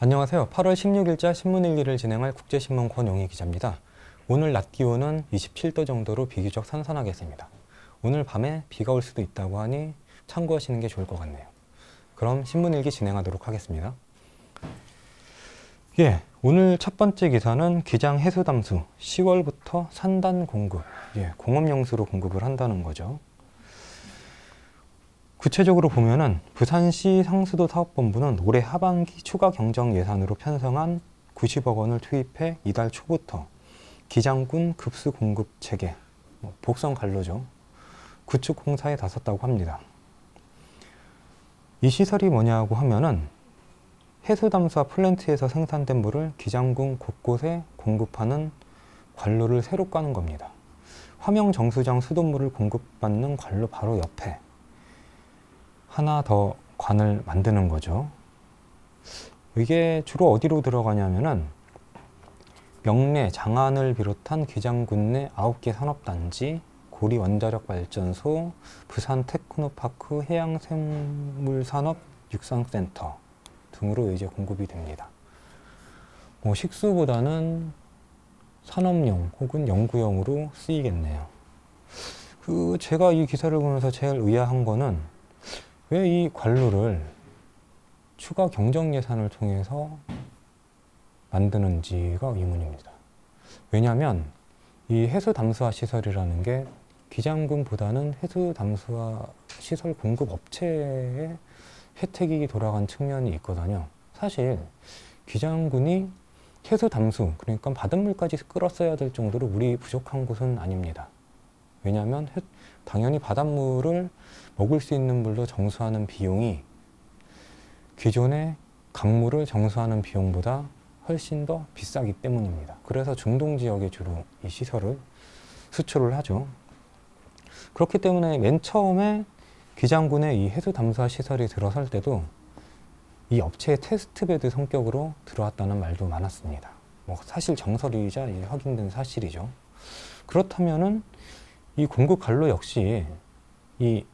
안녕하세요. 8월 16일자 신문일기를 진행할 국제신문 권용희 기자입니다. 오늘 낮 기온은 27도 정도로 비교적 선선하겠습니다. 오늘 밤에 비가 올 수도 있다고 하니 참고하시는 게 좋을 것 같네요. 그럼 신문일기 진행하도록 하겠습니다. 오늘 첫 번째 기사는 기장 해수담수 10월부터 산단 공급, 공업용수로 공급을 한다는 거죠. 구체적으로 보면은 부산시 상수도 사업본부는 올해 하반기 추가 경정 예산으로 편성한 90억 원을 투입해 이달 초부터 기장군 급수 공급 체계, 복선 관로죠, 구축 공사에 나섰다고 합니다. 이 시설이 뭐냐고 하면은 해수담수화 플랜트에서 생산된 물을 기장군 곳곳에 공급하는 관로를 새로 까는 겁니다. 화명 정수장 수돗물을 공급받는 관로 바로 옆에 하나 더 관을 만드는 거죠. 이게 주로 어디로 들어가냐면은 명례, 장안을 비롯한 기장군 내 9개 산업단지, 고리 원자력 발전소, 부산 테크노파크 해양생물산업 육상센터 등으로 이제 공급이 됩니다. 식수보다는 산업용 혹은 연구용으로 쓰이겠네요. 제가 이 기사를 보면서 제일 의아한 거는 왜 이 관로를 추가 경정 예산을 통해서 만드는지가 의문입니다. 왜냐하면 이 해수담수화 시설이라는 게 기장군보다는 해수담수화 시설 공급 업체의 혜택이 돌아간 측면이 있거든요. 사실 기장군이 해수담수, 그러니까 바닷물까지 끌었어야 될 정도로 물이 부족한 곳은 아닙니다. 왜냐하면 당연히 바닷물을 먹을 수 있는 물로 정수하는 비용이 기존의 강물을 정수하는 비용보다 훨씬 더 비싸기 때문입니다. 그래서 중동 지역에 주로 이 시설을 수출을 하죠. 그렇기 때문에 맨 처음에 기장군의 이 해수담수화 시설이 들어설 때도 이 업체의 테스트베드 성격으로 들어왔다는 말도 많았습니다. 사실 정설이자 확인된 사실이죠. 그렇다면은 이 공급 관로 역시 이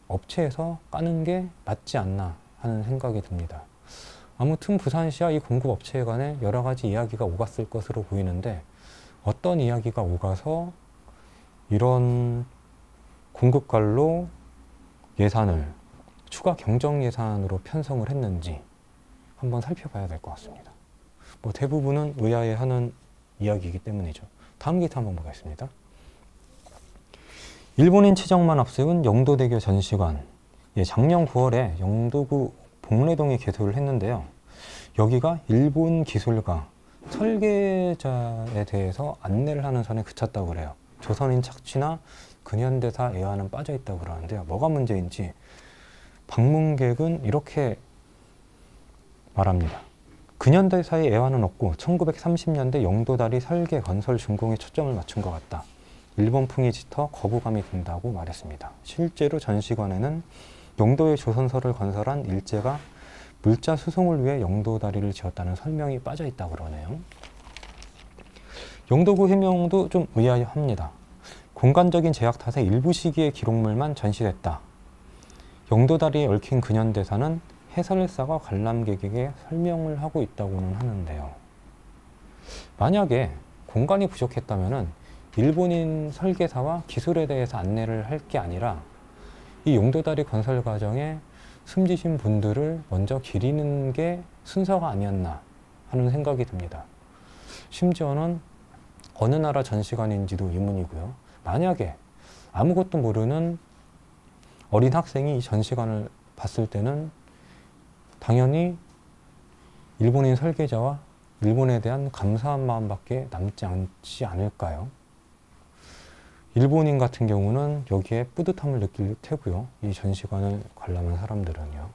업체에서 까는 게 맞지 않나 하는 생각이 듭니다. 아무튼 부산시와 이 공급 업체 간에 여러 가지 이야기가 오갔을 것으로 보이는데 어떤 이야기가 오가서 이런 공급 관로 예산을 추가 경정 예산으로 편성을 했는지 한번 살펴봐야 될 것 같습니다. 대부분은 의아해하는 이야기이기 때문이죠. 다음 기사 한번 보겠습니다. 일본인 치정만 앞세운 영도대교 전시관. 작년 9월에 영도구 봉래동에 개소를 했는데요. 여기가 일본 기술가, 설계자에 대해서 안내를 하는 선에 그쳤다고 그래요. 조선인 착취나 근현대사 애화는 빠져 있다고 그러는데요. 뭐가 문제인지 방문객은 이렇게 말합니다. 근현대사의 애화는 없고 1930년대 영도다리 설계, 건설, 준공에 초점을 맞춘 것 같다. 일본풍이 짙어 거부감이 든다고 말했습니다. 실제로 전시관에는 영도의 조선소를 건설한 일제가 물자 수송을 위해 영도다리를 지었다는 설명이 빠져 있다고 그러네요. 영도구 해명도 좀 의아합니다. 공간적인 제약 탓에 일부 시기의 기록물만 전시됐다. 영도다리에 얽힌 근현대사는 해설사가 관람객에게 설명을 하고 있다고는 하는데요. 만약에 공간이 부족했다면 일본인 설계사와 기술에 대해서 안내를 할 게 아니라 이 영도다리 건설 과정에 숨지신 분들을 먼저 기리는 게 순서가 아니었나 하는 생각이 듭니다. 심지어는 어느 나라 전시관인지도 의문이고요. 만약에 아무것도 모르는 어린 학생이 이 전시관을 봤을 때는 당연히 일본인 설계자와 일본에 대한 감사한 마음밖에 남지 않지 않을까요? 일본인 같은 경우는 여기에 뿌듯함을 느낄 테고요. 이 전시관을 관람한 사람들은요.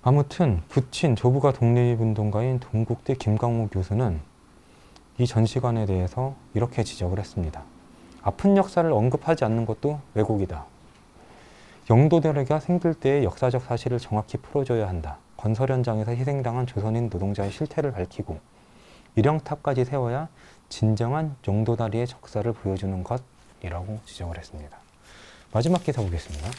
아무튼 부친 조부가 독립운동가인 동국대 김광무 교수는 이 전시관에 대해서 이렇게 지적을 했습니다. 아픈 역사를 언급하지 않는 것도 왜곡이다. 영도다리가 생길 때의 역사적 사실을 정확히 풀어줘야 한다. 건설 현장에서 희생당한 조선인 노동자의 실태를 밝히고 일영탑까지 세워야 진정한 영도다리의 역사를 보여주는 것이라고 지적을 했습니다. 마지막 기사 보겠습니다.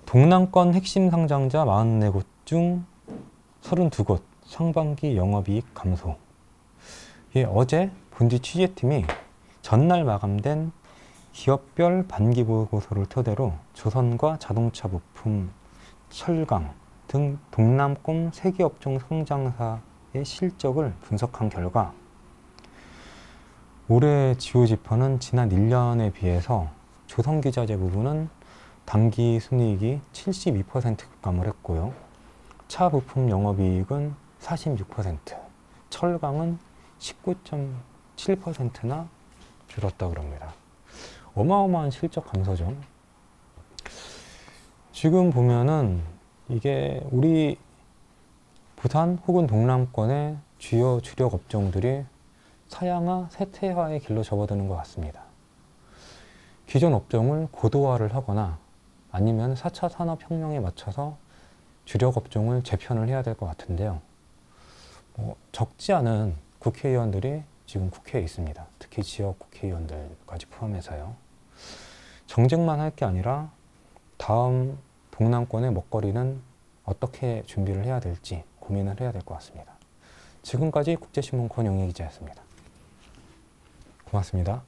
동남권 핵심 상장자 44곳 중 32곳 상반기 영업이익 감소. 예, 어제 본지 취재팀이 전날 마감된 기업별 반기 보고서를 토대로 조선과 자동차 부품, 철강 등 동남권 세계업종 상장사의 실적을 분석한 결과 올해 지오지퍼는 지난 1년에 비해서 조선기자재 부분은 당기 순이익이 72% 급감을 했고요. 차 부품 영업이익은 46%, 철강은 19.7%나 줄었다 그럽니다. 어마어마한 실적 감소죠. 지금 보면은 이게 우리 부산 혹은 동남권의 주요 주력 업종들이 사양화, 쇠퇴화의 길로 접어드는 것 같습니다. 기존 업종을 고도화를 하거나 아니면 4차 산업혁명에 맞춰서 주력 업종을 재편을 해야 될 것 같은데요. 적지 않은 국회의원들이 지금 국회에 있습니다. 특히 지역 국회의원들까지 포함해서요. 정쟁만 할 게 아니라 다음 동남권의 먹거리는 어떻게 준비를 해야 될지 고민을 해야 될 것 같습니다. 지금까지 국제신문 권영희 기자였습니다. 고맙습니다.